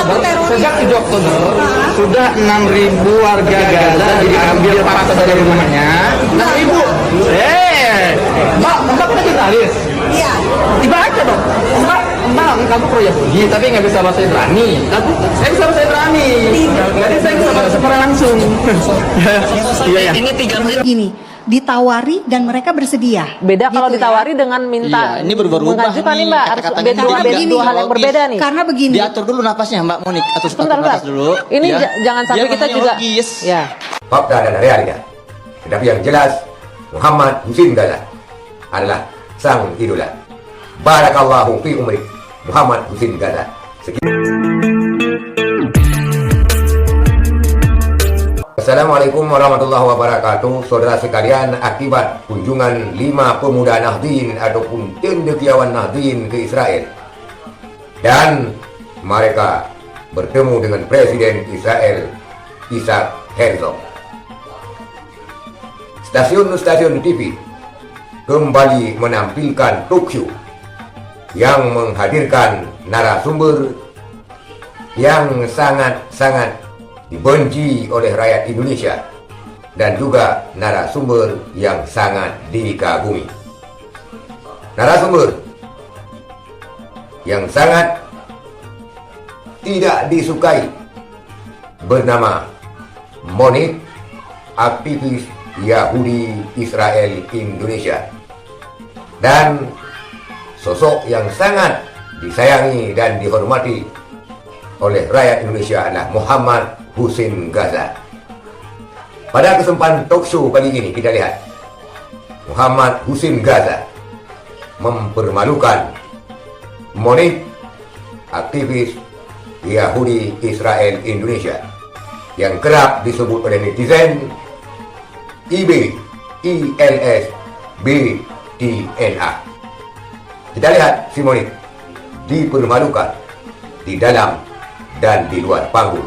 Oktober, sejak 7 Oktober sudah 6.000 warga Gaza diambil paksa dari rumahnya. 6.000. Mbak kan jurnalis. Iya. Dibaca dong. Mbak kamu pro Yahudi tapi nggak bisa bahasa Ibrani. Tapi saya bisa bahasa Ibrani. Jadi saya bisa bahasa secara langsung. Iya ya. Ini 3 gini, ditawari dan mereka bersedia. Beda gitu kalau ya. ditawari dengan minta. Ini berubah-ubah mengajukan nih Mbak, harus kata-katanya dua hal yang berbeda nih. Karena begini. Diatur dulu napasnya Mbak Monik, atur Sebentar, napas dulu. Ini ya. jangan sampai Biar kita namanya juga. logis. Ya. Fakta dan realita. Tetapi yang jelas, Muhammad Husin Gaza adalah sang idola. Barakallahu fi umri Muhammad Husin Gaza. Assalamualaikum warahmatullahi wabarakatuh. Saudara sekalian, akibat kunjungan 5 pemuda Nahdien ataupun cendekiawan Nahdien ke Israel, dan mereka bertemu dengan Presiden Israel Isaac Herzog, stasiun-stasiun TV kembali menampilkan talk show yang menghadirkan narasumber yang sangat-sangat dibenci oleh rakyat Indonesia dan juga narasumber yang sangat dikagumi. Narasumber yang sangat tidak disukai bernama Monik, aktivis Yahudi Israel Indonesia, dan sosok yang sangat disayangi dan dihormati oleh rakyat Indonesia adalah Muhammad Husin Gaza. Pada kesempatan talk show kali ini kita lihat Muhammad Husin Gaza mempermalukan Monik, aktivis Yahudi Israel Indonesia, yang kerap disebut oleh netizen ILSBTNA. Kita lihat si Monik dipermalukan di dalam dan di luar panggung.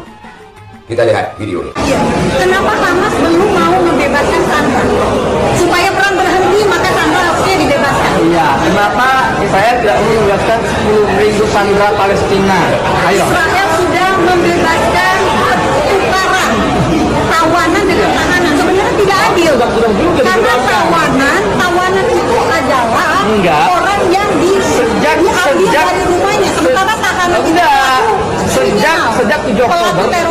Kita lihat videonya. Kenapa Hamas belum mau membebaskan Sandra? Supaya perang berhenti, maka Sandra harusnya dibebaskan. Iya, kenapa saya tidak membebaskan 10.000 sandera Palestina? Ayo. Israel sudah membebaskan tukaran tawanan dengan tahanan. Sebenarnya tidak adil. Karena tawanan itu adalah orang yang diambil dari rumahnya. Sementara tahanan itu Sejak 7 Oktober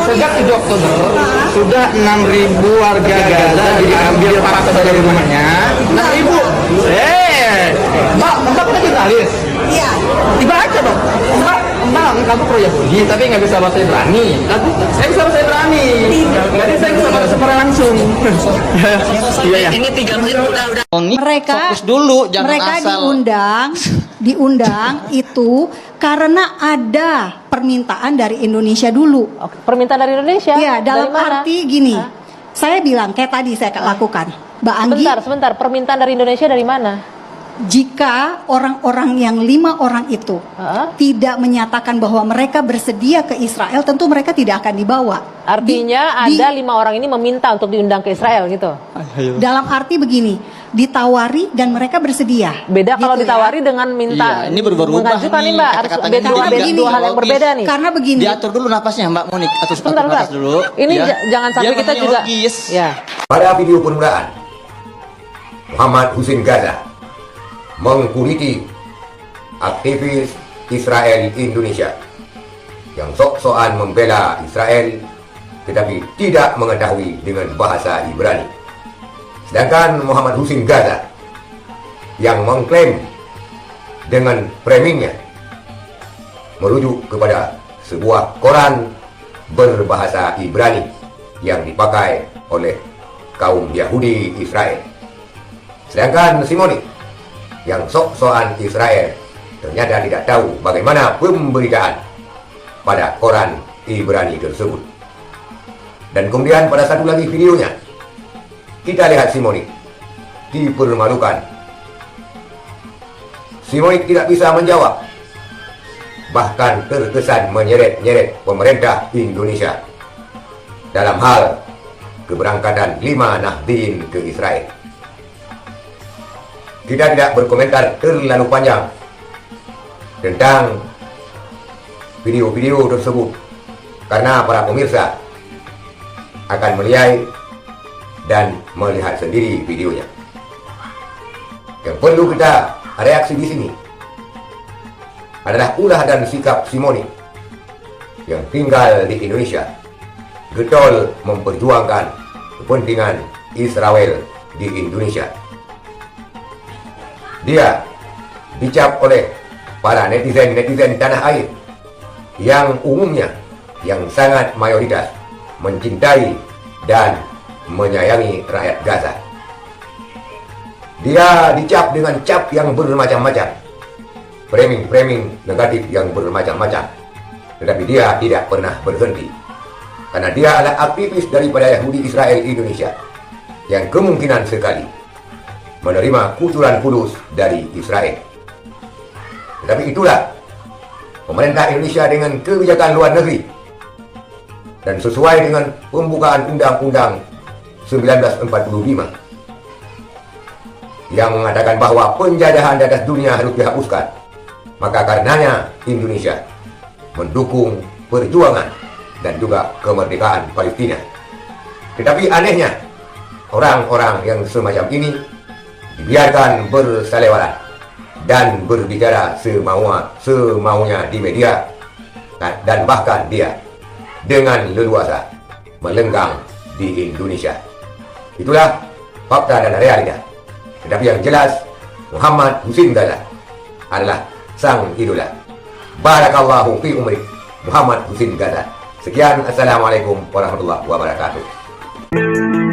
sudah 6.000 warga Gaza diambil paksa dari rumahnya. 6.000. Mbak kan jurnalis. Iya. Dibaca dong. Mbak kamu pro Yahudi tapi nggak bisa bahasa Ibrani. Tapi saya bisa bahasa Ibrani. Jadi saya bisa bahasa secara langsung. Iya ya. Ini 3 menit udah. Mereka Fokus dulu, jangan mereka asal. diundang itu karena ada permintaan dari Indonesia dulu. Oke, permintaan dari Indonesia? Iya, dalam Dari mana? arti gini. Saya bilang kayak tadi saya lakukan. Mbak Anggi, Sebentar. Permintaan dari Indonesia dari mana? jika orang-orang yang 5 orang itu tidak menyatakan bahwa mereka bersedia ke Israel, tentu mereka tidak akan dibawa. Artinya ada 5 orang ini meminta untuk diundang ke Israel gitu? Dalam arti begini, ditawari dan mereka bersedia. Beda gitu kalau ya. ditawari dengan minta. Iya, ini berubah-ubah mengajukan nih, nih Mbak, harus kata-katanya dua hal yang berbeda nih. Karena begini. Diatur dulu napasnya Mbak Monik, atur Sebentar. napas dulu. Ini jangan sampai Biar kita namanya juga. logis. Ya. Pada video permulaan, Muhammad Husin Gaza mengkuliti aktivis Israel Indonesia yang sok-sokan membela Israel tetapi tidak mengetahui dengan bahasa Ibrani. Sedangkan Muhammad Husin Gaza yang mengklaim dengan framingnya merujuk kepada sebuah koran berbahasa Ibrani yang dipakai oleh kaum Yahudi Israel. Sedangkan Simoni yang sok-sokan Israel ternyata tidak tahu bagaimana pemberitaan pada koran Ibrani tersebut. Dan kemudian pada satu lagi videonya, kita lihat Simoni dipermalukan. Simoni tidak bisa menjawab, bahkan terkesan menyeret-nyeret pemerintah Indonesia dalam hal keberangkatan 5 Nahdien ke Israel. Kita tidak berkomentar terlalu panjang tentang video-video tersebut Karena para pemirsa akan melihat dan melihat sendiri videonya. Yang perlu kita reaksi di sini adalah ulah dan sikap Simoni yang tinggal di Indonesia, getol memperjuangkan kepentingan Israel di Indonesia. Dia dicap oleh para netizen tanah air yang umumnya, yang sangat mayoritas mencintai dan menyayangi rakyat Gaza. Dia dicap dengan cap yang bermacam-macam, framing negatif yang bermacam-macam. Tetapi dia tidak pernah berhenti, karena dia adalah aktivis daripada Yahudi Israel Indonesia yang kemungkinan sekali menerima kuturan kudus dari Israel. Tetapi itulah pemerintah Indonesia dengan kebijakan luar negeri dan sesuai dengan pembukaan Undang-Undang 1945 yang mengatakan bahwa penjajahan di atas dunia harus dihapuskan. Maka karenanya Indonesia mendukung perjuangan dan juga kemerdekaan Palestina. Tetapi anehnya, orang-orang yang semacam ini dibiarkan bersalewaran dan berbicara semaunya di media, dan bahkan dia dengan leluasa melenggang di Indonesia. Itulah fakta dan realita. Tetapi yang jelas, Muhammad Husin Gaza adalah sang idola. Barakallahu fi umrik, Muhammad Husin Gaza. Sekian, assalamualaikum warahmatullahi wabarakatuh.